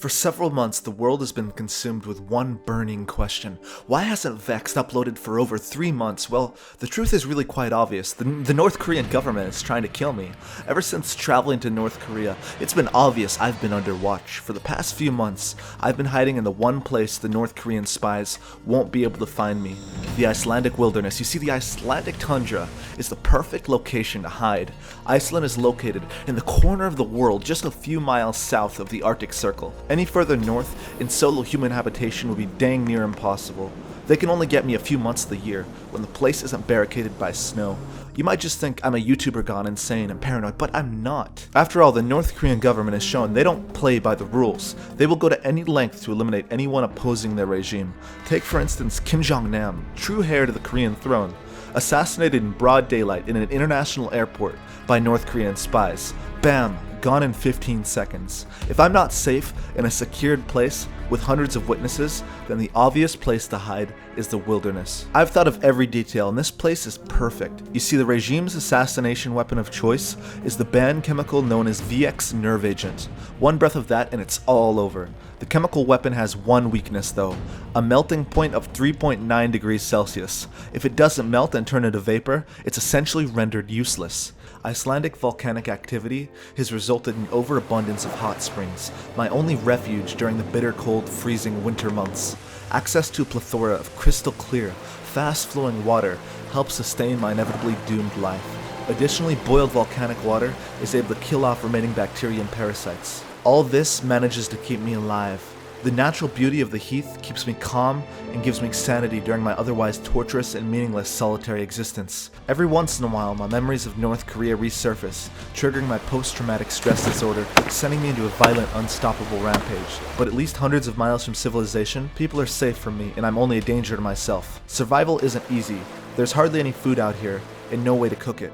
For several months, the world has been consumed with one burning question. Why hasn't Vex uploaded for over 3 months? Well, the truth is really quite obvious. The North Korean government is trying to kill me. Ever since traveling to North Korea, it's been obvious I've been under watch. For the past few months, I've been hiding in the one place the North Korean spies won't be able to find me. The Icelandic wilderness. You see, the Icelandic tundra is the perfect location to hide. Iceland is located in the corner of the world, just a few miles south of the Arctic Circle. Any further north, in solo human habitation would be dang near impossible. They can only get me a few months of the year, when the place isn't barricaded by snow. You might just think I'm a YouTuber gone insane and paranoid, but I'm not. After all, the North Korean government has shown they don't play by the rules. They will go to any length to eliminate anyone opposing their regime. Take for instance Kim Jong-nam, true heir to the Korean throne, assassinated in broad daylight in an international airport by North Korean spies. Bam! Gone in 15 seconds. If I'm not safe in a secured place with hundreds of witnesses, then the obvious place to hide is the wilderness. I've thought of every detail, and this place is perfect. You see, the regime's assassination weapon of choice is the banned chemical known as VX nerve agent. One breath of that and it's all over. The chemical weapon has one weakness though, a melting point of 3.9 degrees Celsius. If it doesn't melt and turn into vapor, it's essentially rendered useless. Icelandic volcanic activity has resulted in overabundance of hot springs, my only refuge during the bitter cold, freezing winter months. Access to a plethora of crystal clear, fast-flowing water helps sustain my inevitably doomed life. Additionally, boiled volcanic water is able to kill off remaining bacteria and parasites. All this manages to keep me alive. The natural beauty of the heath keeps me calm and gives me sanity during my otherwise torturous and meaningless solitary existence. Every once in a while, my memories of North Korea resurface, triggering my post-traumatic stress disorder, sending me into a violent, unstoppable rampage. But at least hundreds of miles from civilization, people are safe from me, and I'm only a danger to myself. Survival isn't easy. There's hardly any food out here, and no way to cook it.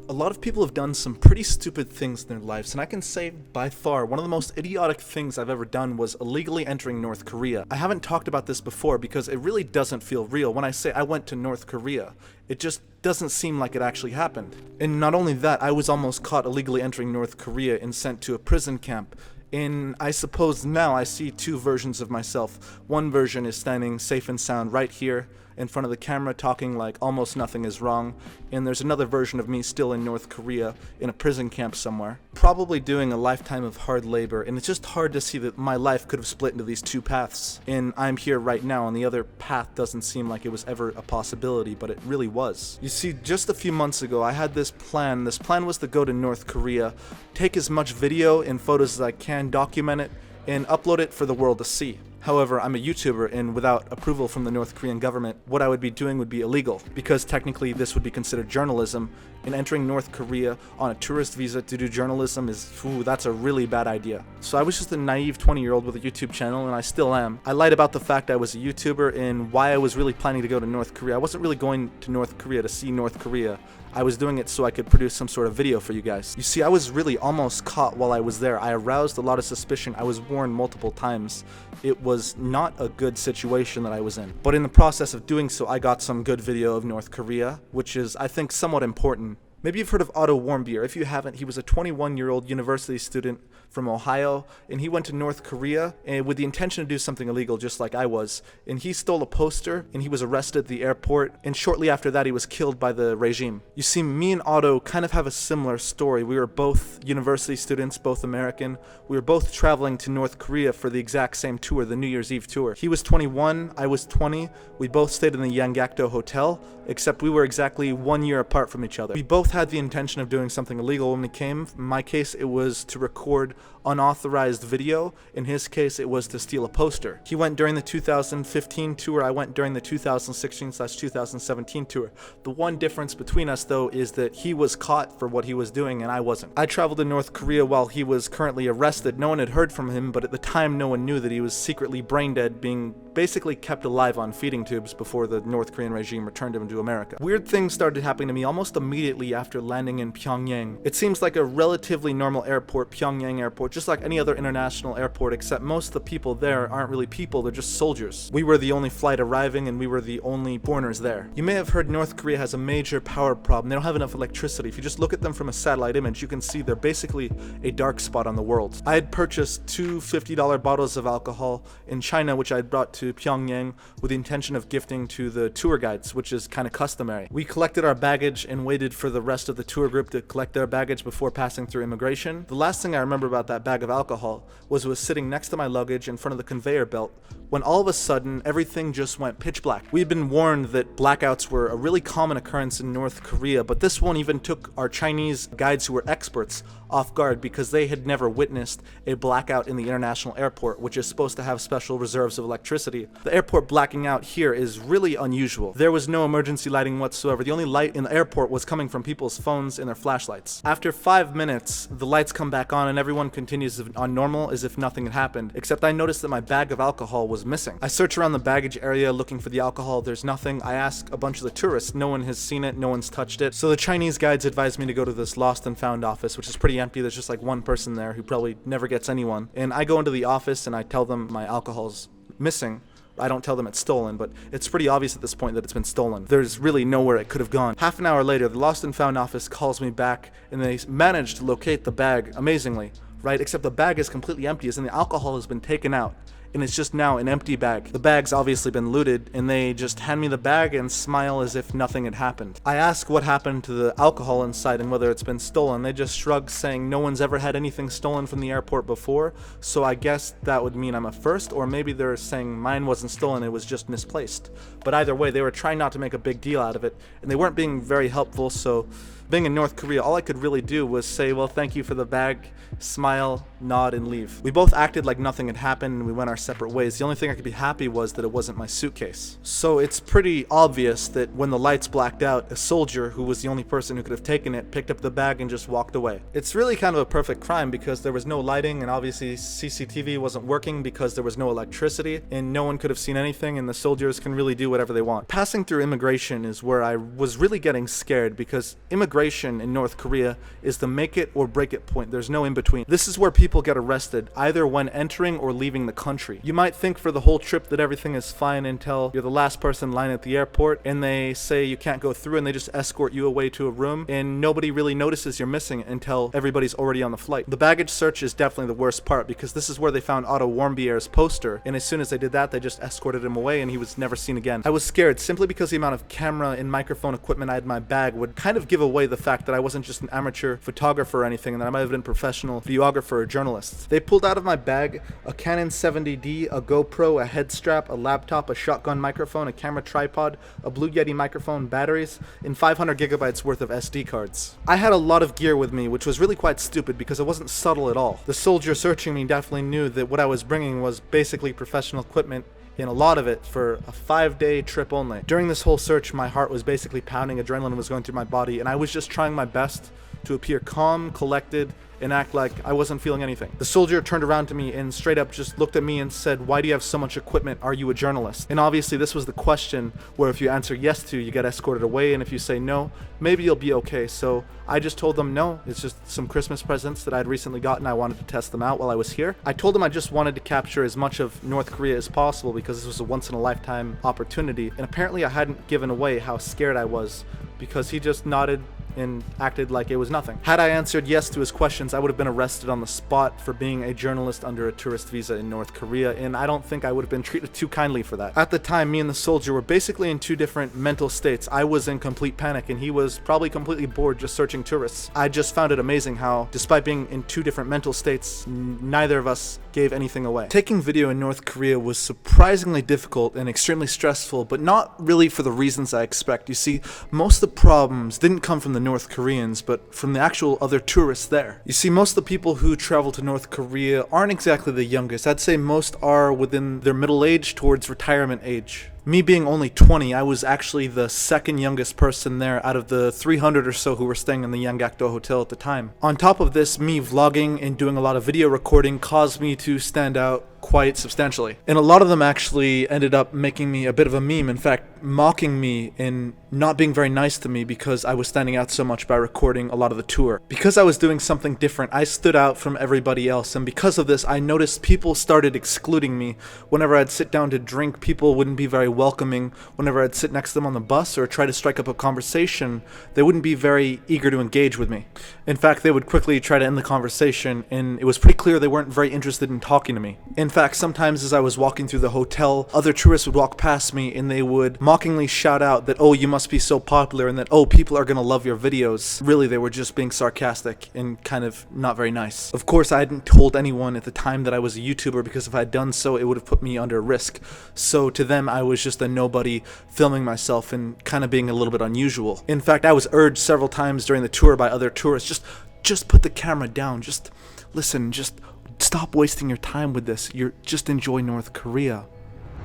A lot of people have done some pretty stupid things in their lives, and I can say by far one of the most idiotic things I've ever done was illegally entering North Korea. I haven't talked about this before because it really doesn't feel real. When I say I went to North Korea, it just doesn't seem like it actually happened. And not only that, I was almost caught illegally entering North Korea and sent to a prison camp. And I suppose now I see two versions of myself. One version is standing safe and sound right here in front of the camera talking like almost nothing is wrong, and there's another version of me still in North Korea in a prison camp somewhere, probably doing a lifetime of hard labor, and it's just hard to see that my life could have split into these two paths, and I'm here right now and the other path doesn't seem like it was ever a possibility, but it really was. You see, just a few months ago I had this plan. This plan was to go to North Korea, take as much video and photos as I can, document it, and upload it for the world to see. However, I'm a YouTuber, and without approval from the North Korean government, what I would be doing would be illegal, because technically this would be considered journalism, and entering North Korea on a tourist visa to do journalism is, that's a really bad idea. So I was just a naive 20-year-old with a YouTube channel, and I still am. I lied about the fact I was a YouTuber and why I was really planning to go to North Korea. I wasn't really going to North Korea to see North Korea. I was doing it so I could produce some sort of video for you guys. You see, I was really almost caught while I was there. I aroused a lot of suspicion. I was warned multiple times. It was not a good situation that I was in. But in the process of doing so, I got some good video of North Korea, which is, I think, somewhat important. Maybe you've heard of Otto Warmbier. If you haven't, he was a 21-year-old university student from Ohio, and he went to North Korea with the intention to do something illegal, just like I was. And he stole a poster, and he was arrested at the airport, and shortly after that he was killed by the regime. You see, me and Otto kind of have a similar story. We were both university students, both American. We were both traveling to North Korea for the exact same tour, the New Year's Eve tour. He was 21, I was 20. We both stayed in the Yanggakdo Hotel, except we were exactly 1 year apart from each other. We both had the intention of doing something illegal when we came. In my case, it was to record unauthorized video. In his case, it was to steal a poster. He went during the 2015 tour. I went during the 2016/2017 tour. The one difference between us, though, is that he was caught for what he was doing and I wasn't. I traveled to North Korea while he was currently arrested. No one had heard from him, but at the time, no one knew that he was secretly brain dead, being basically kept alive on feeding tubes before the North Korean regime returned him to America. Weird things started happening to me almost immediately after landing in Pyongyang. It seems like a relatively normal airport, Pyongyang airport, just like any other international airport, except most of the people there aren't really people, they're just soldiers. We were the only flight arriving and we were the only foreigners there. You may have heard North Korea has a major power problem. They don't have enough electricity. If you just look at them from a satellite image, you can see they're basically a dark spot on the world. I had purchased two $50 bottles of alcohol in China, which I had brought to Pyongyang with the intention of gifting to the tour guides, which is kind of customary. We collected our baggage and waited for the rest of the tour group to collect their baggage before passing through immigration. The last thing I remember about that bag of alcohol was it was sitting next to my luggage in front of the conveyor belt when all of a sudden everything just went pitch black. We had been warned that blackouts were a really common occurrence in North Korea, but this one even took our Chinese guides who were experts off guard because they had never witnessed a blackout in the international airport, which is supposed to have special reserves of electricity. The airport blacking out here is really unusual. There was no emergency lighting whatsoever. The only light in the airport was coming from people's phones and their flashlights. After 5 minutes, the lights come back on and everyone continues on normal as if nothing had happened, except I noticed that my bag of alcohol was missing. I search around the baggage area looking for the alcohol. There's nothing. I ask a bunch of the tourists. No one has seen it. No one's touched it. So the Chinese guides advised me to go to this lost and found office, which is pretty empty. There's just like one person there who probably never gets anyone. And I go into the office and I tell them my alcohol's missing. I don't tell them it's stolen, but it's pretty obvious at this point that it's been stolen. There's really nowhere it could have gone. Half an hour later, the lost and found office calls me back and they managed to locate the bag amazingly, right? Except the bag is completely empty, as in the alcohol has been taken out. And it's just now an empty bag. The bag's obviously been looted, and they just hand me the bag and smile as if nothing had happened. I ask what happened to the alcohol inside and whether it's been stolen. They just shrug, saying no one's ever had anything stolen from the airport before, so I guess that would mean I'm a first, or maybe they're saying mine wasn't stolen, it was just misplaced. But either way, they were trying not to make a big deal out of it, and they weren't being very helpful, so being in North Korea, all I could really do was say, well, thank you for the bag, smile, nod, and leave. We both acted like nothing had happened and we went our separate ways. The only thing I could be happy was that it wasn't my suitcase. So it's pretty obvious that when the lights blacked out, a soldier, who was the only person who could have taken it, picked up the bag and just walked away. It's really kind of a perfect crime because there was no lighting and obviously CCTV wasn't working because there was no electricity and no one could have seen anything, and the soldiers can really do whatever they want. Passing through immigration is where I was really getting scared because immigration in North Korea is the make it or break it point. There's no in between. This is where people get arrested, either when entering or leaving the country. You might think for the whole trip that everything is fine until you're the last person in line at the airport and they say you can't go through and they just escort you away to a room and nobody really notices you're missing until everybody's already on the flight. The baggage search is definitely the worst part because this is where they found Otto Warmbier's poster, and as soon as they did that, they just escorted him away and he was never seen again. I was scared simply because the amount of camera and microphone equipment I had in my bag would kind of give away the fact that I wasn't just an amateur photographer or anything, and that I might have been a professional videographer or journalist. They pulled out of my bag a Canon 70D, a GoPro, a head strap, a laptop, a shotgun microphone, a camera tripod, a Blue Yeti microphone, batteries, and 500 gigabytes worth of SD cards. I had a lot of gear with me, which was really quite stupid because it wasn't subtle at all. The soldier searching me definitely knew that what I was bringing was basically professional equipment, and a lot of it for a 5-day trip only. During this whole search, my heart was basically pounding, adrenaline was going through my body, and I was just trying my best to appear calm, collected, and act like I wasn't feeling anything. The soldier turned around to me and straight up just looked at me and said, "Why do you have so much equipment? Are you a journalist?" And obviously this was the question where if you answer yes to, you get escorted away, and if you say no, maybe you'll be okay. So I just told them no, it's just some Christmas presents that I'd recently gotten. I wanted to test them out while I was here. I told him I just wanted to capture as much of North Korea as possible because this was a once-in-a-lifetime opportunity, and apparently I hadn't given away how scared I was because he just nodded and acted like it was nothing. Had I answered yes to his questions, I would have been arrested on the spot for being a journalist under a tourist visa in North Korea, and I don't think I would have been treated too kindly for that. At the time, me and the soldier were basically in two different mental states. I was in complete panic, and he was probably completely bored just searching tourists. I just found it amazing how, despite being in two different mental states, neither of us gave anything away. Taking video in North Korea was surprisingly difficult and extremely stressful, but not really for the reasons I expect. You see, most of the problems didn't come from the North Koreans, but from the actual other tourists there. You see, most of the people who travel to North Korea aren't exactly the youngest. I'd say most are within their middle age towards retirement age. Me being only 20, I was actually the second youngest person there out of the 300 or so who were staying in the Yanggakdo Hotel at the time. On top of this, me vlogging and doing a lot of video recording caused me to stand out quite substantially. And a lot of them actually ended up making me a bit of a meme. In fact, mocking me and not being very nice to me because I was standing out so much by recording a lot of the tour. Because I was doing something different, I stood out from everybody else, and because of this, I noticed people started excluding me. Whenever I'd sit down to drink, people wouldn't be very welcoming. Whenever I'd sit next to them on the bus or try to strike up a conversation, they wouldn't be very eager to engage with me. In fact, they would quickly try to end the conversation, and it was pretty clear they weren't very interested in talking to me. In fact, sometimes as I was walking through the hotel, other tourists would walk past me and they would mockingly shout out that, oh, you must be so popular, and that, oh, people are gonna love your videos. Really, they were just being sarcastic and kind of not very nice. Of course, I hadn't told anyone at the time that I was a YouTuber, because if I had done so, it would have put me under risk. So to them, I was just a nobody filming myself and kind of being a little bit unusual. In fact, I was urged several times during the tour by other tourists, just put the camera down, just listen, just stop wasting your time with this. Just enjoy North Korea.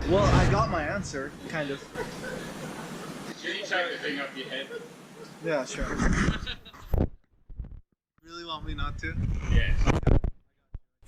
Well, I got my answer, kind of. Can you take the thing up your head? Yeah, sure. Really want me not to? Yes.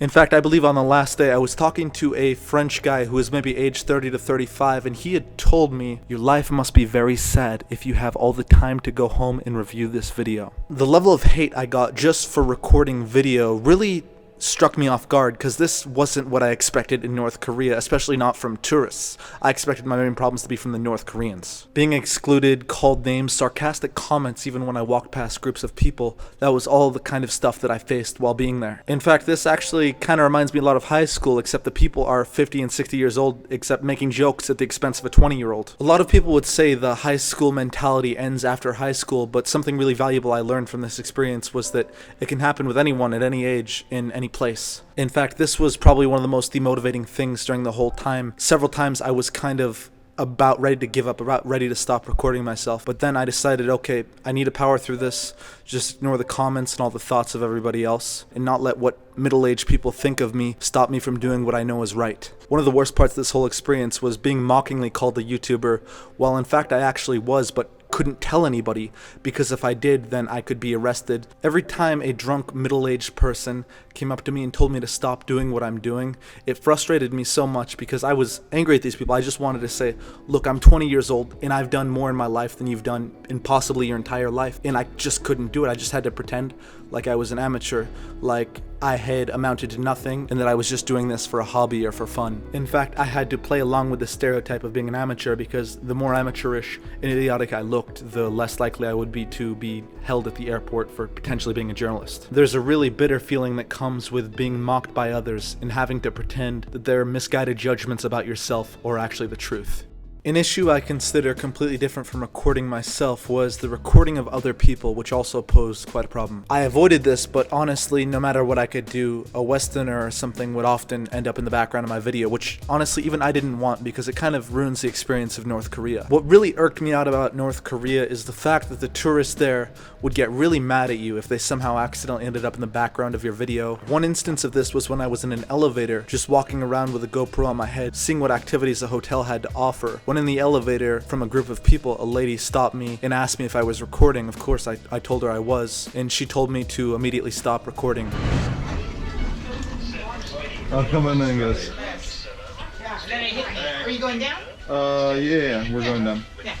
In fact, I believe on the last day I was talking to a French guy who was maybe age 30 to 35, and he had told me, your life must be very sad if you have all the time to go home and review this video. The level of hate I got just for recording video really struck me off guard, because this wasn't what I expected in North Korea, especially not from tourists. I expected my main problems to be from the North Koreans. Being excluded, called names, sarcastic comments even when I walked past groups of people, that was all the kind of stuff that I faced while being there. In fact, this actually kind of reminds me a lot of high school, except the people are 50 and 60 years old, except making jokes at the expense of a 20-year-old. A lot of people would say the high school mentality ends after high school, but something really valuable I learned from this experience was that it can happen with anyone at any age, in any place. In fact, this was probably one of the most demotivating things during the whole time. Several times I was kind of about ready to give up, about ready to stop recording myself, but then I decided, okay, I need to power through this, just ignore the comments and all the thoughts of everybody else, and not let what middle-aged people think of me stop me from doing what I know is right. One of the worst parts of this whole experience was being mockingly called a YouTuber, while in fact I actually was, but couldn't tell anybody, because if I did, then I could be arrested. Every time a drunk middle-aged person came up to me and told me to stop doing what I'm doing, it frustrated me so much, because I was angry at these people. I just wanted to say, look, I'm 20 years old and I've done more in my life than you've done in possibly your entire life, and I just couldn't do it. I just had to pretend like I was an amateur, like I had amounted to nothing, and that I was just doing this for a hobby or for fun. In fact, I had to play along with the stereotype of being an amateur, because the more amateurish and idiotic I looked, the less likely I would be to be held at the airport for potentially being a journalist. There's a really bitter feeling that comes with being mocked by others and having to pretend that their misguided judgments about yourself are actually the truth. An issue I consider completely different from recording myself was the recording of other people, which also posed quite a problem. I avoided this, but honestly, no matter what I could do, a Westerner or something would often end up in the background of my video, which honestly even I didn't want, because it kind of ruins the experience of North Korea. What really irked me out about North Korea is the fact that the tourists there would get really mad at you if they somehow accidentally ended up in the background of your video. One instance of this was when I was in an elevator, just walking around with a GoPro on my head, seeing what activities the hotel had to offer. When in the elevator, from a group of people, a lady stopped me and asked me if I was recording. Of course, I told her I was, and she told me to immediately stop recording. I'll come in then, guys. Are you going down? Yeah, we're going down. Yeah.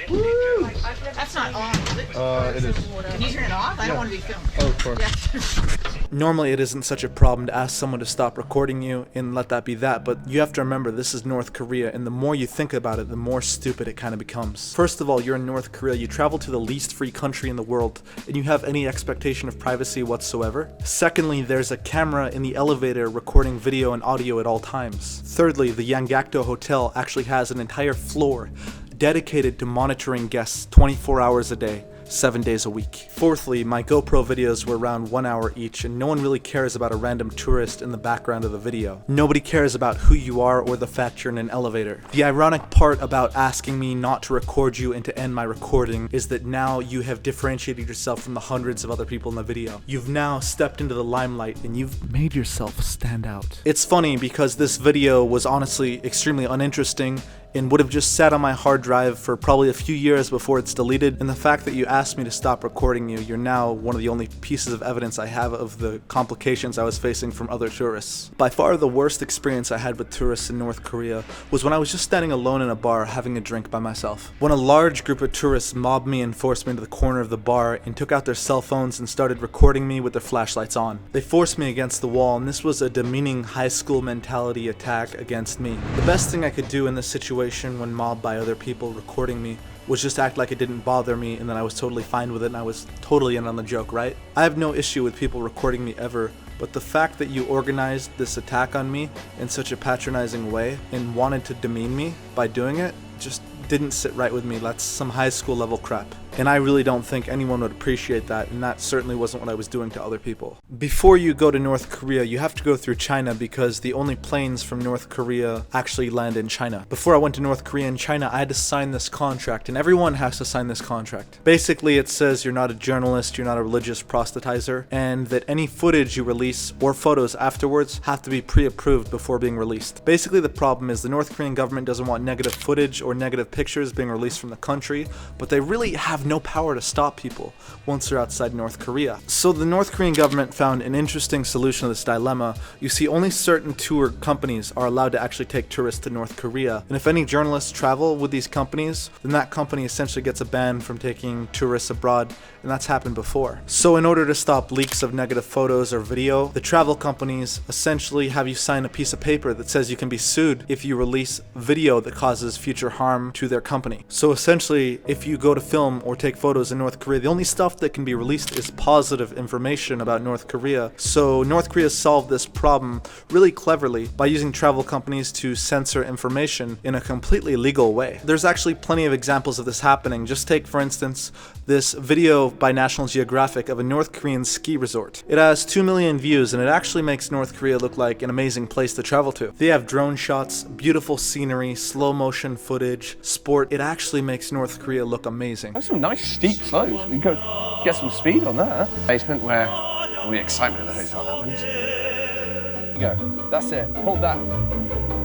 Woo! That's not on, is it? It is. Can you turn it off? I don't want to be filmed. Oh, of course. Yeah. Normally it isn't such a problem to ask someone to stop recording you and let that be that, but you have to remember this is North Korea, and the more you think about it, the more stupid it kind of becomes. First of all, you're in North Korea, you travel to the least free country in the world, and you have any expectation of privacy whatsoever. Secondly, there's a camera in the elevator recording video and audio at all times. Thirdly, the Yanggakdo Hotel actually has an entire floor dedicated to monitoring guests 24 hours a day, 7 days a week. Fourthly, my GoPro videos were around 1 hour each, and no one really cares about a random tourist in the background of the video. Nobody cares about who you are or the fact you're in an elevator. The ironic part about asking me not to record you and to end my recording is that now you have differentiated yourself from the hundreds of other people in the video. You've now stepped into the limelight and you've made yourself stand out. It's funny because this video was honestly extremely uninteresting and would have just sat on my hard drive for probably a few years before it's deleted. And the fact that you asked me to stop recording you, you're now one of the only pieces of evidence I have of the complications I was facing from other tourists. By far the worst experience I had with tourists in North Korea was when I was just standing alone in a bar having a drink by myself. When a large group of tourists mobbed me and forced me into the corner of the bar and took out their cell phones and started recording me with their flashlights on. They forced me against the wall, and this was a demeaning high school mentality attack against me. The best thing I could do in this situation when mobbed by other people recording me was just act like it didn't bother me and that I was totally fine with it and I was totally in on the joke, right? I have no issue with people recording me ever, but the fact that you organized this attack on me in such a patronizing way and wanted to demean me by doing it just didn't sit right with me. That's some high school level crap. And I really don't think anyone would appreciate that, and that certainly wasn't what I was doing to other people. Before you go to North Korea, you have to go through China because the only planes from North Korea actually land in China. Before I went to North Korea and China, I had to sign this contract, and everyone has to sign this contract. Basically, it says you're not a journalist, you're not a religious proselytizer, and that any footage you release or photos afterwards have to be pre-approved before being released. Basically, the problem is the North Korean government doesn't want negative footage or negative pictures being released from the country, but they really have no power to stop people once they're outside North Korea. So the North Korean government found an interesting solution to this dilemma. You see, only certain tour companies are allowed to actually take tourists to North Korea, and if any journalists travel with these companies, then that company essentially gets a ban from taking tourists abroad, and that's happened before. So in order to stop leaks of negative photos or video, the travel companies essentially have you sign a piece of paper that says you can be sued if you release video that causes future harm to their company. So essentially, if you go to film or take photos in North Korea, the only stuff that can be released is positive information about North Korea. So North Korea solved this problem really cleverly by using travel companies to censor information in a completely legal way. There's actually plenty of examples of this happening. Just take, for instance, this video by National Geographic of a North Korean ski resort. It has 2 million views, and it actually makes North Korea look like an amazing place to travel to. They have drone shots, beautiful scenery, slow motion footage, sport. It actually makes North Korea look amazing. That's some nice steep slopes. We can go get some speed on that. Basement where all the excitement of the hotel happens. There you go. That's it. Hold that.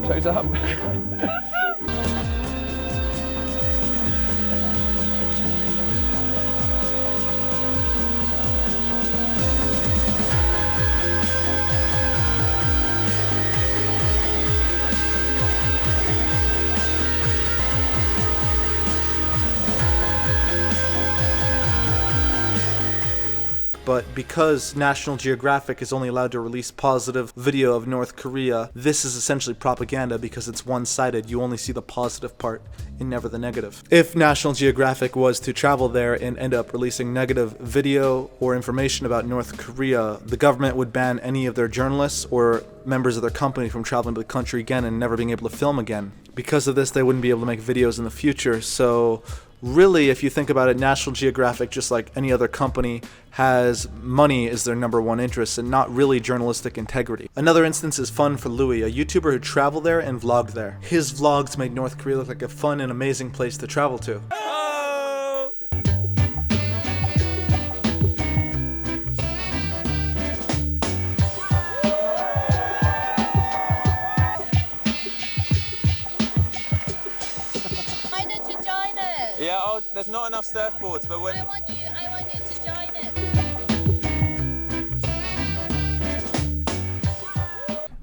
Toes up. But because National Geographic is only allowed to release positive video of North Korea, this is essentially propaganda because it's one-sided. You only see the positive part and never the negative. If National Geographic was to travel there and end up releasing negative video or information about North Korea, the government would ban any of their journalists or members of their company from traveling to the country again and never being able to film again. Because of this, they wouldn't be able to make videos in the future. So really, if you think about it, National Geographic, just like any other company, has money as their #1 interest and not really journalistic integrity. Another instance is FunForLouis, a YouTuber who traveled there and vlogged there. His vlogs made North Korea look like a fun and amazing place to travel to. Yeah, oh, there's not enough surfboards, but when... I want you to join it.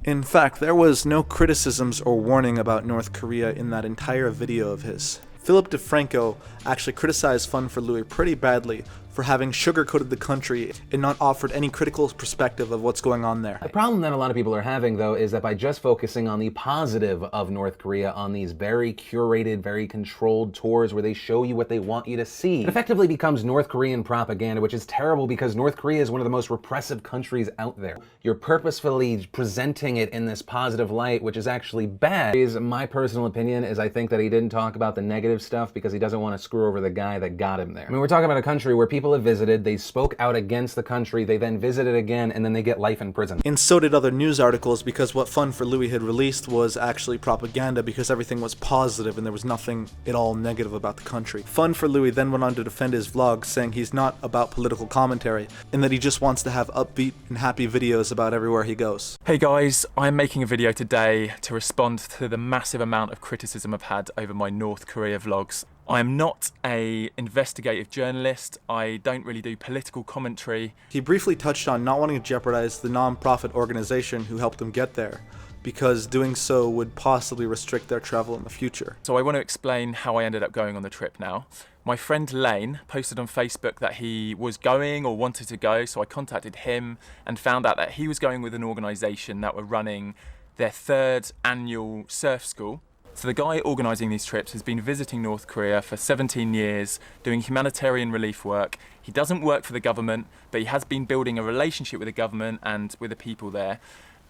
In fact, there was no criticisms or warning about North Korea in that entire video of his. Philip DeFranco actually criticized FunForLouis pretty badly for having sugarcoated the country and not offered any critical perspective of what's going on there. The problem that a lot of people are having, though, is that by just focusing on the positive of North Korea on these very curated, very controlled tours where they show you what they want you to see, it effectively becomes North Korean propaganda, which is terrible because North Korea is one of the most repressive countries out there. You're purposefully presenting it in this positive light, which is actually bad. My personal opinion is I think that he didn't talk about the negative stuff because he doesn't want to screw over the guy that got him there. I mean, we're talking about a country where people people have visited, they spoke out against the country, they then visited again, and then they get life in prison. And so did other news articles, because what FunForLouis had released was actually propaganda, because everything was positive and there was nothing at all negative about the country. FunForLouis then went on to defend his vlog, saying he's not about political commentary, and that he just wants to have upbeat and happy videos about everywhere he goes. Hey guys, I'm making a video today to respond to the massive amount of criticism I've had over my North Korea vlogs. I'm not an investigative journalist, I don't really do political commentary. He briefly touched on not wanting to jeopardize the non-profit organization who helped him get there, because doing so would possibly restrict their travel in the future. So I want to explain how I ended up going on the trip now. My friend Lane posted on Facebook that he was going or wanted to go, so I contacted him and found out that he was going with an organisation that were running their 3rd annual surf school. So the guy organising these trips has been visiting North Korea for 17 years, doing humanitarian relief work. He doesn't work for the government, but he has been building a relationship with the government and with the people there.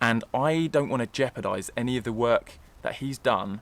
And I don't want to jeopardise any of the work that he's done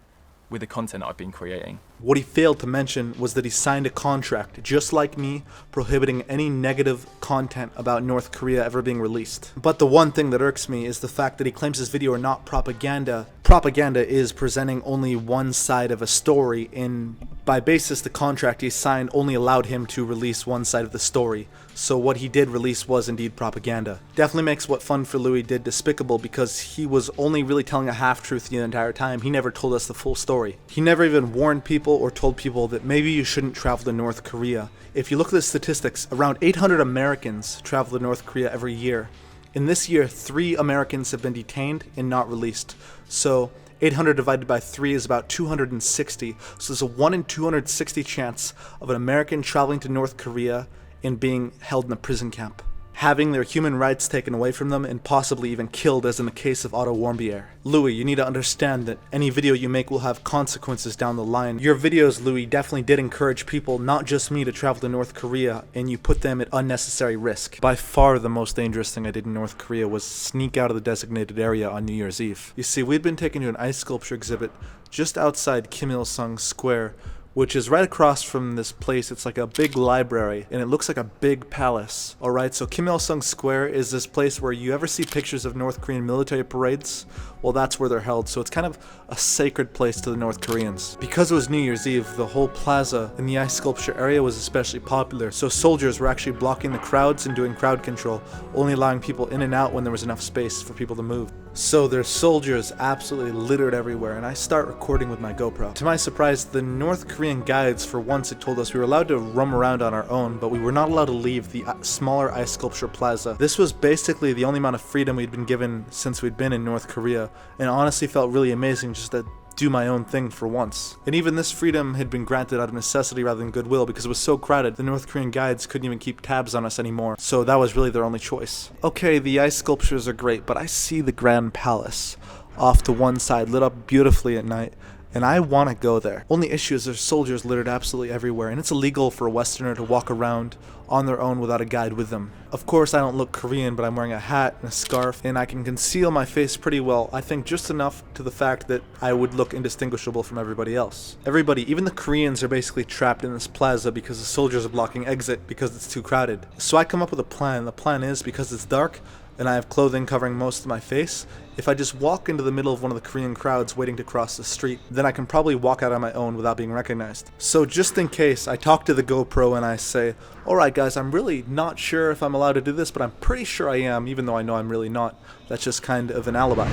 with the content I've been creating. What he failed to mention was that he signed a contract, just like me, prohibiting any negative content about North Korea ever being released. But the one thing that irks me is the fact that he claims his video are not propaganda. Propaganda is presenting only one side of a story, and by basis the contract he signed only allowed him to release one side of the story. So what he did release was indeed propaganda. Definitely makes what FunForLouis did despicable, because he was only really telling a half-truth the entire time. He never told us the full story. He never even warned people or told people that maybe you shouldn't travel to North Korea. If you look at the statistics, around 800 Americans travel to North Korea every year. In this year, 3 Americans have been detained and not released. So 800 divided by 3 is about 260. So there's a 1 in 260 chance of an American traveling to North Korea and being held in a prison camp, having their human rights taken away from them, and possibly even killed, as in the case of Otto Warmbier. Louis, you need to understand that any video you make will have consequences down the line. Your videos, Louis, definitely did encourage people, not just me, to travel to North Korea, and you put them at unnecessary risk. By far the most dangerous thing I did in North Korea was sneak out of the designated area on New Year's Eve. You see, we'd been taken to an ice sculpture exhibit just outside Kim Il-sung Square, which is right across from this place. It's like a big library, and it looks like a big palace. Alright, so Kim Il-sung Square is this place where you ever see pictures of North Korean military parades? Well, that's where they're held, so it's kind of a sacred place to the North Koreans. Because it was New Year's Eve, the whole plaza in the ice sculpture area was especially popular, so soldiers were actually blocking the crowds and doing crowd control, only allowing people in and out when there was enough space for people to move. So there's soldiers absolutely littered everywhere, and I start recording with my GoPro. To my surprise, the North Korean guides for once had told us we were allowed to roam around on our own, but we were not allowed to leave the smaller ice sculpture plaza. This was basically the only amount of freedom we'd been given since we'd been in North Korea, and honestly felt really amazing just to do my own thing for once. And even this freedom had been granted out of necessity rather than goodwill, because it was so crowded the North Korean guides couldn't even keep tabs on us anymore, so that was really their only choice. Okay, the ice sculptures are great, but I see the Grand Palace off to one side, lit up beautifully at night, and I want to go there. Only issue is there's soldiers littered absolutely everywhere, and it's illegal for a Westerner to walk around on their own without a guide with them. Of course, I don't look Korean, but I'm wearing a hat and a scarf, and I can conceal my face pretty well. I think just enough to the fact that I would look indistinguishable from everybody else. Everybody, even the Koreans, are basically trapped in this plaza because the soldiers are blocking exit because it's too crowded. So I come up with a plan. The plan is, because it's dark and I have clothing covering most of my face, if I just walk into the middle of one of the Korean crowds waiting to cross the street, then I can probably walk out on my own without being recognized. So just in case, I talk to the GoPro and I say, alright guys, I'm really not sure if I'm allowed to do this, but I'm pretty sure I am, even though I know I'm really not. That's just kind of an alibi.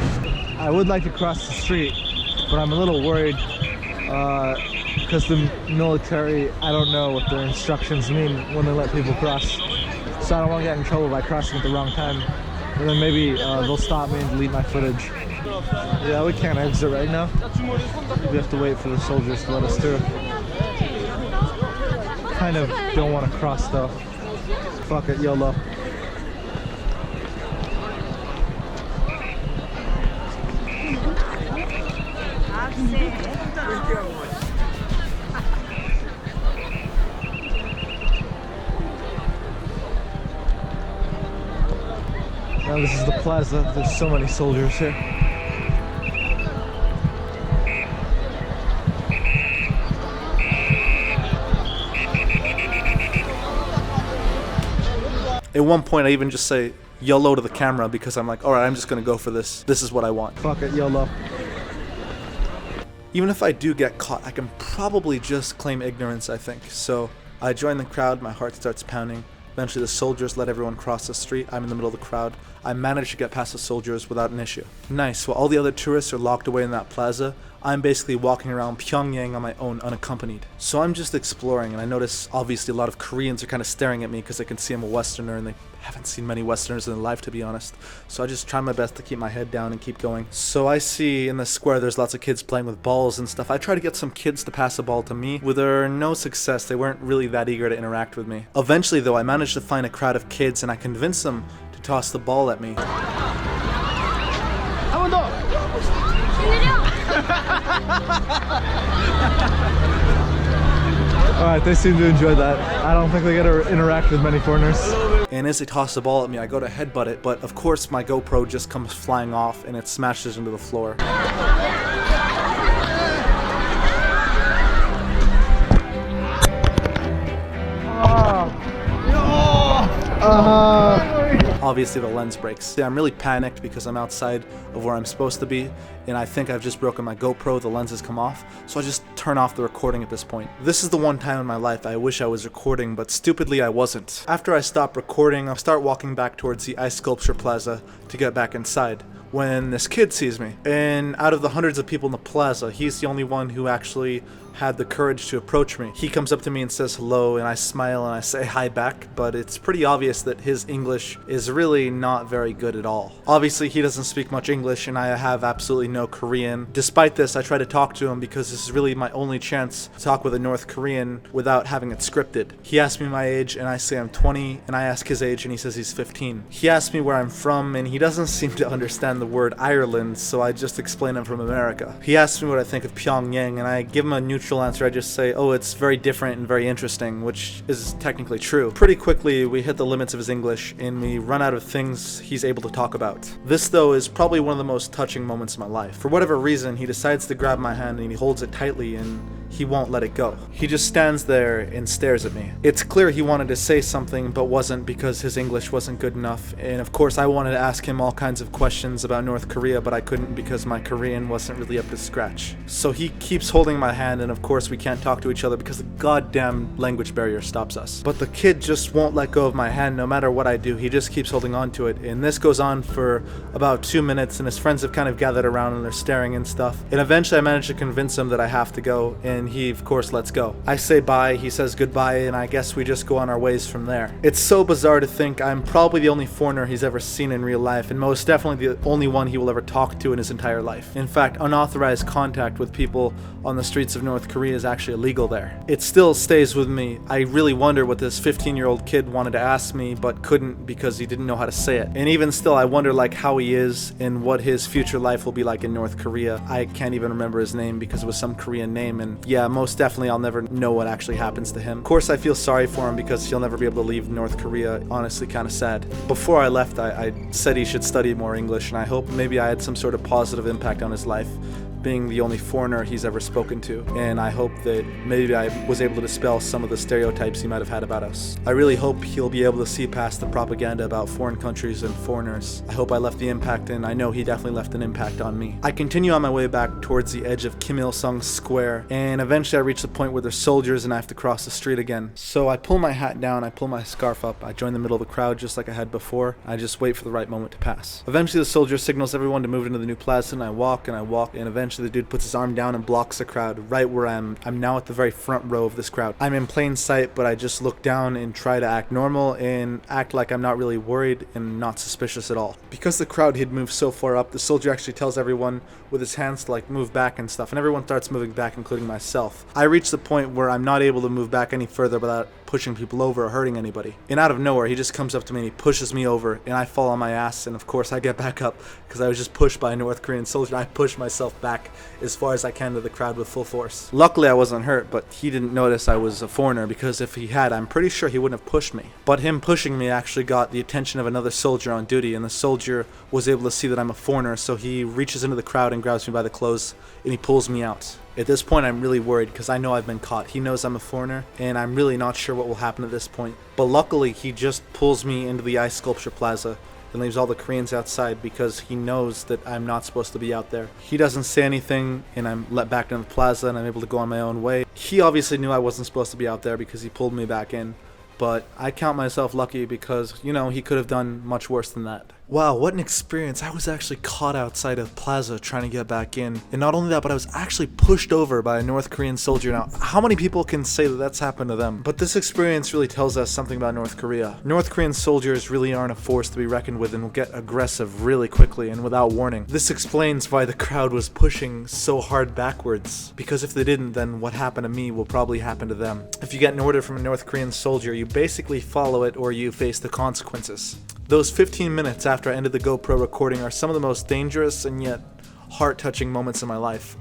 I would like to cross the street, but I'm a little worried because the military, I don't know what their instructions mean when they let people cross. So I don't want to get in trouble by crossing at the wrong time. And then maybe they'll stop me and delete my footage. Yeah, we can't exit right now. We have to wait for the soldiers to let us through. Kind of don't want to cross though. Fuck it, YOLO. Now this is the plaza. There's so many soldiers here. At one point I even just say YOLO to the camera because I'm like, alright, I'm just gonna go for this. This is what I want. Fuck it, YOLO. Even if I do get caught, I can probably just claim ignorance, I think. So I join the crowd, my heart starts pounding. Eventually the soldiers let everyone cross the street. I'm in the middle of the crowd. I manage to get past the soldiers without an issue. Nice. While all the other tourists are locked away in that plaza, I'm basically walking around Pyongyang on my own, unaccompanied. So I'm just exploring, and I notice obviously a lot of Koreans are kind of staring at me because they can see I'm a Westerner, and they haven't seen many Westerners in their life, to be honest. So I just try my best to keep my head down and keep going. So I see in the square there's lots of kids playing with balls and stuff. I try to get some kids to pass a ball to me. With no success, they weren't really that eager to interact with me. Eventually though, I managed to find a crowd of kids and I convinced them to toss the ball at me. Alright, they seem to enjoy that. I don't think they get to interact with many foreigners. And as they toss the ball at me, I go to headbutt it, but of course my GoPro just comes flying off and it smashes into the floor. Obviously the lens breaks. I'm really panicked because I'm outside of where I'm supposed to be, and I think I've just broken my GoPro, the lens has come off, so I just turn off the recording at this point. This is the one time in my life I wish I was recording, but stupidly I wasn't. After I stop recording, I'll start walking back towards the ice sculpture plaza to get back inside, when this kid sees me. And out of the hundreds of people in the plaza, he's the only one who actually had the courage to approach me. He comes up to me and says hello, and I smile and I say hi back, but it's pretty obvious that his English is really not very good at all. Obviously he doesn't speak much English and I have absolutely no Korean. Despite this, I try to talk to him because this is really my only chance to talk with a North Korean without having it scripted. He asks me my age and I say I'm 20, and I ask his age and he says he's 15. He asks me where I'm from and he doesn't seem to understand the word Ireland, so I just explain I'm from America. He asks me what I think of Pyongyang and I give him a neutral answer. I just say, oh, it's very different and very interesting, which is technically true. Pretty quickly we hit the limits of his English and we run out of things he's able to talk about. This though is probably one of the most touching moments of my life. For whatever reason, he decides to grab my hand and he holds it tightly and he won't let it go. He just stands there and stares at me. It's clear he wanted to say something but wasn't because his English wasn't good enough, and of course I wanted to ask him all kinds of questions about North Korea, but I couldn't because my Korean wasn't really up to scratch. So he keeps holding my hand and of course we can't talk to each other because the goddamn language barrier stops us. But the kid just won't let go of my hand no matter what I do. He just keeps holding on to it, and this goes on for about 2 minutes, and his friends have kind of gathered around and they're staring and stuff. And eventually I manage to convince him that I have to go, and he of course lets go. I say bye, he says goodbye, and I guess we just go on our ways from there. It's so bizarre to think I'm probably the only foreigner he's ever seen in real life, and most definitely the only one he will ever talk to in his entire life. In fact, unauthorized contact with people on the streets of North Korea is actually illegal there. It still stays with me. I really wonder what this 15-year-old kid wanted to ask me but couldn't because he didn't know how to say it. And even still, I wonder like how he is and what his future life will be like in North Korea. I can't even remember his name because it was some Korean name, and yeah, most definitely I'll never know what actually happens to him. Of course I feel sorry for him because he'll never be able to leave North Korea. Honestly, kind of sad. Before I left, I said he should study more English, and I hope maybe I had some sort of positive impact on his life, being the only foreigner he's ever spoken to, and I hope that maybe I was able to dispel some of the stereotypes he might have had about us. I really hope he'll be able to see past the propaganda about foreign countries and foreigners. I hope I left the impact, and I know he definitely left an impact on me. I continue on my way back towards the edge of Kim Il-sung Square, and eventually I reach the point where there's soldiers and I have to cross the street again. So I pull my hat down, I pull my scarf up, I join the middle of the crowd just like I had before. I just wait for the right moment to pass. Eventually the soldier signals everyone to move into the new plaza, and I walk, and eventually the dude puts his arm down and blocks the crowd right where I'm now at the very front row of this crowd. I'm in plain sight, but I just look down and try to act normal and act like I'm not really worried and not suspicious at all. Because the crowd had moved so far up, the soldier actually tells everyone with his hands to like move back and stuff, and everyone starts moving back, including myself. I reach the point where I'm not able to move back any further without pushing people over or hurting anybody. And out of nowhere, he just comes up to me and he pushes me over, and I fall on my ass, and of course I get back up because I was just pushed by a North Korean soldier. I push myself back back as far as I can to the crowd with full force. Luckily I wasn't hurt, but he didn't notice I was a foreigner, because if he had, I'm pretty sure he wouldn't have pushed me. But him pushing me actually got the attention of another soldier on duty, and the soldier was able to see that I'm a foreigner, so he reaches into the crowd and grabs me by the clothes and he pulls me out. At this point I'm really worried because I know I've been caught. He knows I'm a foreigner and I'm really not sure what will happen at this point. But luckily he just pulls me into the ice sculpture plaza and leaves all the Koreans outside because he knows that I'm not supposed to be out there. He doesn't say anything and I'm let back into the plaza and I'm able to go on my own way. He obviously knew I wasn't supposed to be out there because he pulled me back in. But I count myself lucky because, you know, he could have done much worse than that. Wow, what an experience. I was actually caught outside of Plaza trying to get back in. And not only that, but I was actually pushed over by a North Korean soldier. Now, how many people can say that that's happened to them? But this experience really tells us something about North Korea. North Korean soldiers really aren't a force to be reckoned with and will get aggressive really quickly and without warning. This explains why the crowd was pushing so hard backwards. Because if they didn't, then what happened to me will probably happen to them. If you get an order from a North Korean soldier, you basically follow it or you face the consequences. Those 15 minutes after I ended the GoPro recording are some of the most dangerous and yet heart-touching moments in my life.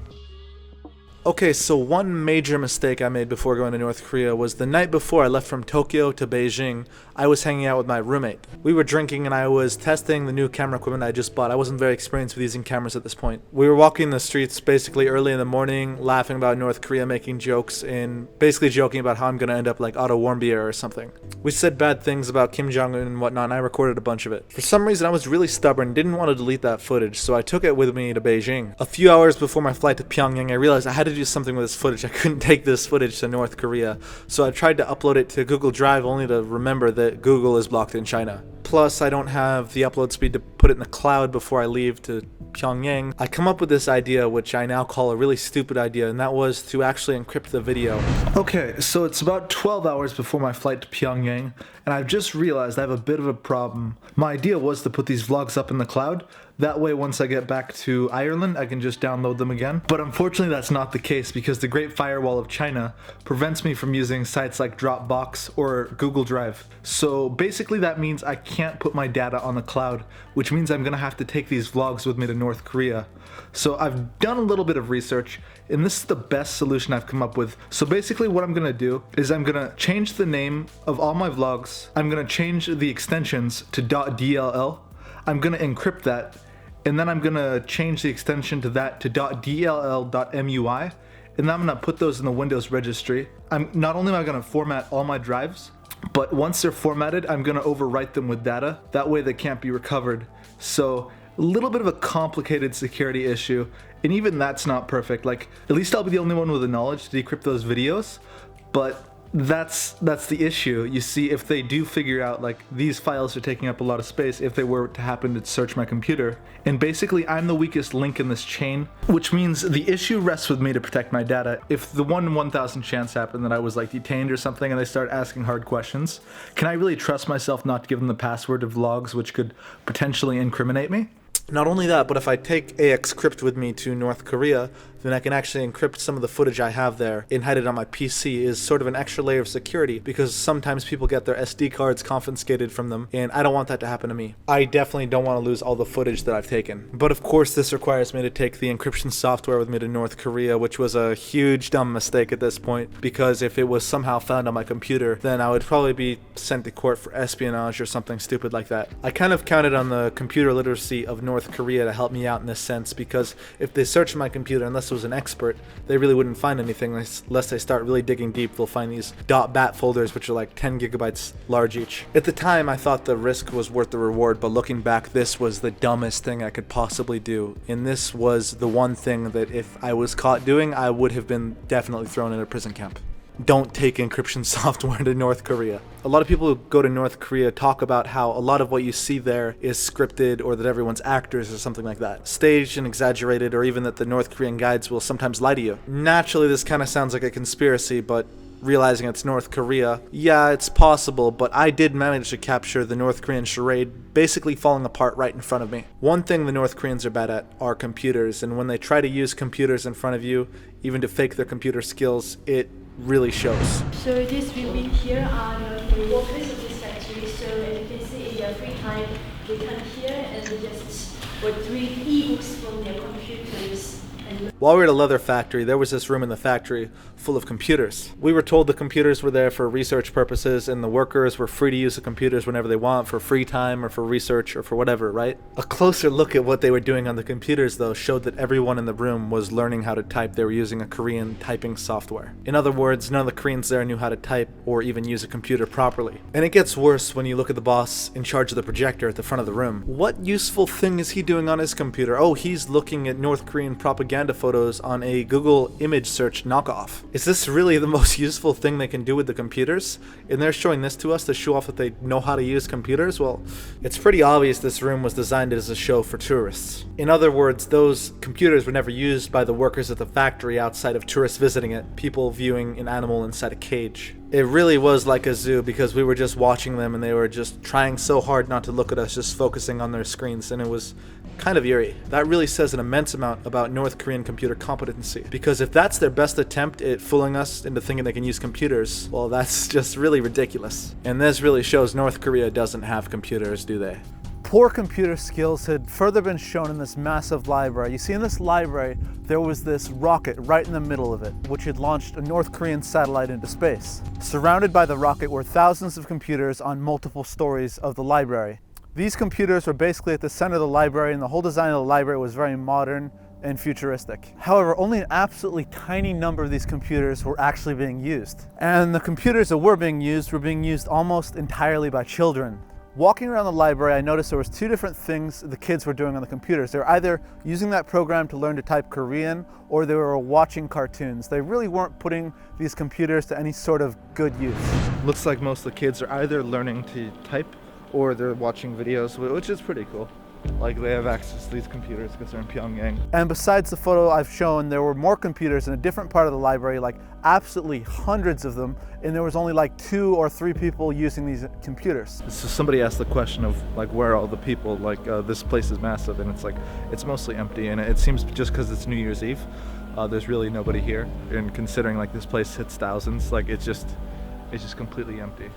Okay, so one major mistake I made before going to North Korea was the night before I left from Tokyo to Beijing, I was hanging out with my roommate. We were drinking and I was testing the new camera equipment I just bought. I wasn't very experienced with using cameras at this point. We were walking the streets basically early in the morning, laughing about North Korea, making jokes, and basically joking about how I'm gonna end up like Otto Warmbier or something. We said bad things about Kim Jong-un and whatnot, and I recorded a bunch of it. For some reason, I was really stubborn, didn't want to delete that footage, so I took it with me to Beijing. A few hours before my flight to Pyongyang, I realized I had to do something with this footage. I couldn't take this footage to North Korea, so I tried to upload it to Google Drive only to remember that Google is blocked in China. Plus, I don't have the upload speed to put it in the cloud before I leave to Pyongyang. I come up with this idea, which I now call a really stupid idea, and that was to actually encrypt the video. Okay, so it's about 12 hours before my flight to Pyongyang, and I've just realized I have a bit of a problem. My idea was to put these vlogs up in the cloud. That way, once I get back to Ireland, I can just download them again. But unfortunately, that's not the case because the Great Firewall of China prevents me from using sites like Dropbox or Google Drive. So basically, that means I can't put my data on the cloud, which means I'm gonna have to take these vlogs with me to North Korea. So I've done a little bit of research, and this is the best solution I've come up with. So basically what I'm gonna do is I'm gonna change the name of all my vlogs. I'm gonna change the extensions to .dll. I'm gonna encrypt that, and then I'm gonna change the extension to that to .dll.mui, and then I'm gonna put those in the Windows registry. Not only am I gonna format all my drives, but once they're formatted, I'm gonna overwrite them with data. That way they can't be recovered. So a little bit of a complicated security issue, and even that's not perfect. Like, at least I'll be the only one with the knowledge to decrypt those videos, but that's the issue. You see, if they do figure out like these files are taking up a lot of space, if they were to happen to search my computer, and basically I'm the weakest link in this chain, which means the issue rests with me to protect my data. If the 1 in 1,000 chance happened that I was like detained or something and they start asking hard questions, can I really trust myself not to give them the password to vlogs which could potentially incriminate me? Not only that, but if I take AXCrypt with me to North Korea, then I can actually encrypt some of the footage I have there and hide it on my PC is sort of an extra layer of security because sometimes people get their SD cards confiscated from them, and I don't want that to happen to me. I definitely don't want to lose all the footage that I've taken. But of course, this requires me to take the encryption software with me to North Korea, which was a huge dumb mistake at this point, because if it was somehow found on my computer, then I would probably be sent to court for espionage or something stupid like that. I kind of counted on the computer literacy of North Korea to help me out in this sense, because if they searched my computer, unless it was an expert, they really wouldn't find anything unless they start really digging deep. They'll find these .bat folders which are like 10 gigabytes large each. At the time I thought the risk was worth the reward, but looking back, this was the dumbest thing I could possibly do, and this was the one thing that if I was caught doing, I would have been definitely thrown in a prison camp. Don't take encryption software to North Korea. A lot of people who go to North Korea talk about how a lot of what you see there is scripted, or that everyone's actors or something like that. Staged and exaggerated, or even that the North Korean guides will sometimes lie to you. Naturally, this kind of sounds like a conspiracy, but realizing it's North Korea, yeah, it's possible, but I did manage to capture the North Korean charade basically falling apart right in front of me. One thing the North Koreans are bad at are computers, and when they try to use computers in front of you, even to fake their computer skills, it really shows. So these women here are the workers of this factory, so as you can see in their free time, they come here and they just read e-books from their computers. and While we were at a leather factory, there was this room in the factory full of computers. We were told the computers were there for research purposes and the workers were free to use the computers whenever they want for free time or for research or for whatever, right? A closer look at what they were doing on the computers, though, showed that everyone in the room was learning how to type. They were using a Korean typing software. In other words, none of the Koreans there knew how to type or even use a computer properly. And it gets worse when you look at the boss in charge of the projector at the front of the room. What useful thing is he doing on his computer? Oh, he's looking at North Korean propaganda photos on a Google image search knockoff. Is this really the most useful thing they can do with the computers? And they're showing this to us to show off that they know how to use computers? Well, it's pretty obvious this room was designed as a show for tourists. In other words, those computers were never used by the workers at the factory outside of tourists visiting it, people viewing an animal inside a cage. It really was like a zoo because we were just watching them and they were just trying so hard not to look at us, just focusing on their screens, and it was kind of eerie. That really says an immense amount about North Korean computer competency, because if that's their best attempt at fooling us into thinking they can use computers, well, that's just really ridiculous. And this really shows North Korea doesn't have computers, do they? Poor computer skills had further been shown in this massive library. You see, in this library, there was this rocket right in the middle of it, which had launched a North Korean satellite into space. Surrounded by the rocket were thousands of computers on multiple stories of the library. These computers were basically at the center of the library, and the whole design of the library was very modern and futuristic. However, only an absolutely tiny number of these computers were actually being used. And the computers that were being used almost entirely by children. Walking around the library, I noticed there was two different things the kids were doing on the computers. They were either using that program to learn to type Korean, or they were watching cartoons. They really weren't putting these computers to any sort of good use. Looks like most of the kids are either learning to type or they're watching videos, which is pretty cool. Like, they have access to these computers because they're in Pyongyang. And besides the photo I've shown, there were more computers in a different part of the library, like absolutely hundreds of them, and there was only like 2 or 3 people using these computers. So somebody asked the question of, like, where are all the people? Like, this place is massive, and it's like, it's mostly empty, and it seems just because it's New Year's Eve, there's really nobody here. And considering, like, this place hits thousands, like, it's just completely empty.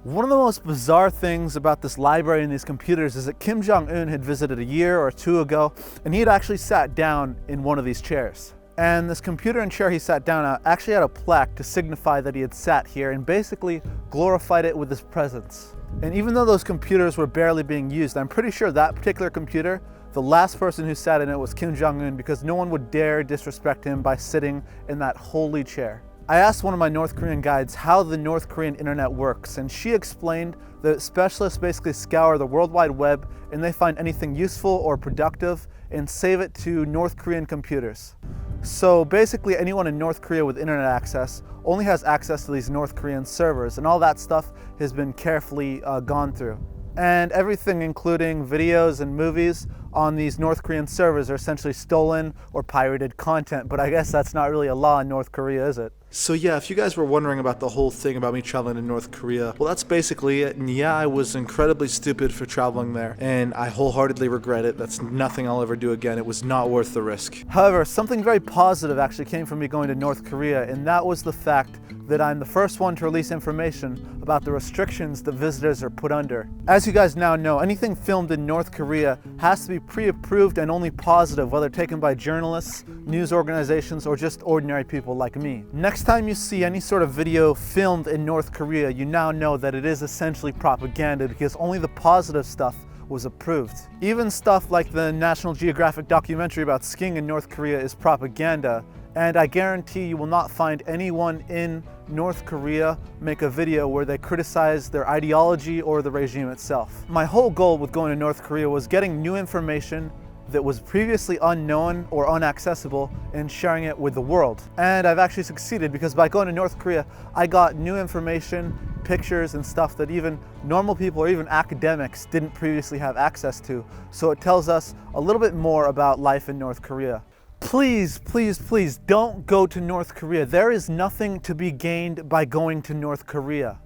One of the most bizarre things about this library and these computers is that Kim Jong-un had visited a year or 2 ago, and he had actually sat down in one of these chairs. And this computer and chair he sat down at actually had a plaque to signify that he had sat here and basically glorified it with his presence. And even though those computers were barely being used, I'm pretty sure that particular computer, the last person who sat in it was Kim Jong-un, because no one would dare disrespect him by sitting in that holy chair. I asked one of my North Korean guides how the North Korean internet works, and she explained that specialists basically scour the World Wide Web and they find anything useful or productive and save it to North Korean computers. So basically anyone in North Korea with internet access only has access to these North Korean servers, and all that stuff has been carefully gone through. And everything, including videos and movies on these North Korean servers, are essentially stolen or pirated content, but I guess that's not really a law in North Korea, is it? So yeah, if you guys were wondering about the whole thing about me traveling to North Korea, well, that's basically it. And yeah, I was incredibly stupid for traveling there, and I wholeheartedly regret it. That's nothing I'll ever do again. It was not worth the risk. However, something very positive actually came from me going to North Korea, and that was the fact that I'm the first one to release information about the restrictions that visitors are put under. As you guys now know, anything filmed in North Korea has to be pre-approved and only positive, whether taken by journalists, news organizations, or just ordinary people like me. Next time you see any sort of video filmed in North Korea, you now know that it is essentially propaganda, because only the positive stuff was approved. Even stuff like the National Geographic documentary about skiing in North Korea is propaganda, and I guarantee you will not find anyone in North Korea make a video where they criticize their ideology or the regime itself. My whole goal with going to North Korea was getting new information that was previously unknown or inaccessible and sharing it with the world. And I've actually succeeded, because by going to North Korea, I got new information, pictures and stuff that even normal people or even academics didn't previously have access to. So it tells us a little bit more about life in North Korea. Please, please, please don't go to North Korea. There is nothing to be gained by going to North Korea.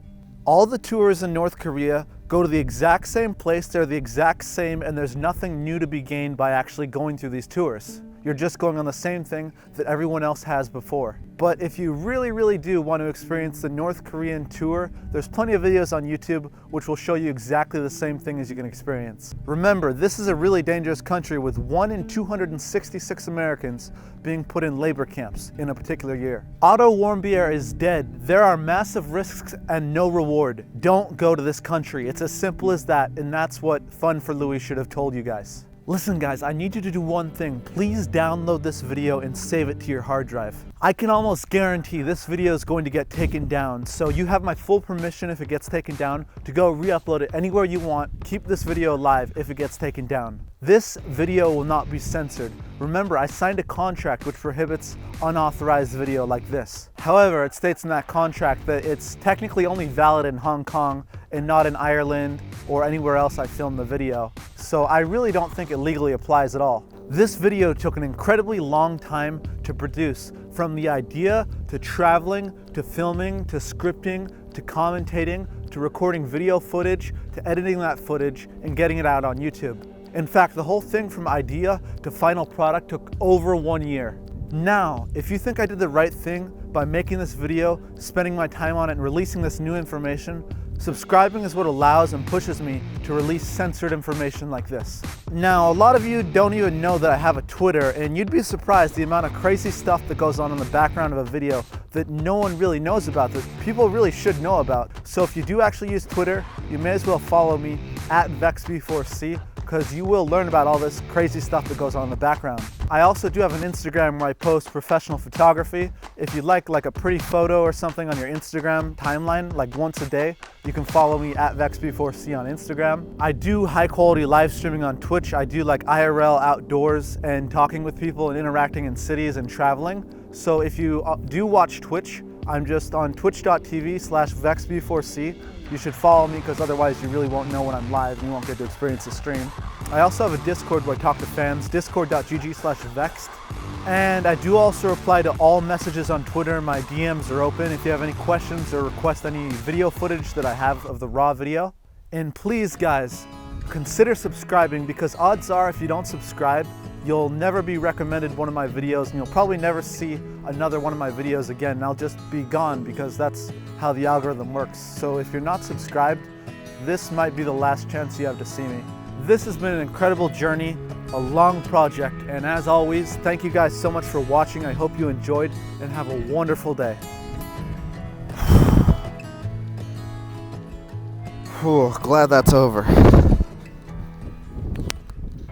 All the tours in North Korea go to the exact same place, they're the exact same, and there's nothing new to be gained by actually going through these tours. You're just going on the same thing that everyone else has before. But if you really do want to experience the North Korean tour, there's plenty of videos on YouTube which will show you exactly the same thing as you can experience. Remember, this is a really dangerous country with 1 in 266 Americans being put in labor camps in a particular year. Otto Warmbier is dead. There are massive risks and no reward. Don't go to this country. It's as simple as that, and that's what FunForLouis should have told you guys. Listen guys, I need you to do one thing. Please download this video and save it to your hard drive. I can almost guarantee this video is going to get taken down, so you have my full permission if it gets taken down to go re-upload it anywhere you want. Keep this video alive if it gets taken down. This video will not be censored. Remember, I signed a contract which prohibits unauthorized video like this. However, it states in that contract that it's technically only valid in Hong Kong and not in Ireland or anywhere else I filmed the video. So I really don't think it legally applies at all. This video took an incredibly long time to produce, from the idea to traveling, to filming, to scripting, to commentating, to recording video footage, to editing that footage and getting it out on YouTube. In fact, the whole thing from idea to final product took over 1 year. Now, if you think I did the right thing by making this video, spending my time on it and releasing this new information, subscribing is what allows and pushes me to release censored information like this. Now, a lot of you don't even know that I have a Twitter, and you'd be surprised the amount of crazy stuff that goes on in the background of a video that no one really knows about, that people really should know about. So if you do actually use Twitter, you may as well follow me at VexB4C, because you will learn about all this crazy stuff that goes on in the background. I also do have an Instagram where I post professional photography. If you'd like a pretty photo or something on your Instagram timeline, like once a day, you can follow me at VexB4C on Instagram. I do high quality live streaming on Twitch. I do like IRL outdoors and talking with people and interacting in cities and traveling. So if you do watch Twitch, I'm just on twitch.tv/VexB4C. You should follow me because otherwise you really won't know when I'm live and you won't get to experience the stream. I also have a Discord where I talk to fans, discord.gg/vext. And I do also reply to all messages on Twitter. My DMs are open if you have any questions or request any video footage that I have of the raw video. And please guys, consider subscribing, because odds are if you don't subscribe, you'll never be recommended one of my videos and you'll probably never see another one of my videos again, and I'll just be gone because that's how the algorithm works. So if you're not subscribed, this might be the last chance you have to see me. This has been an incredible journey, a long project, and as always, thank you guys so much for watching. I hope you enjoyed and have a wonderful day. Glad that's over.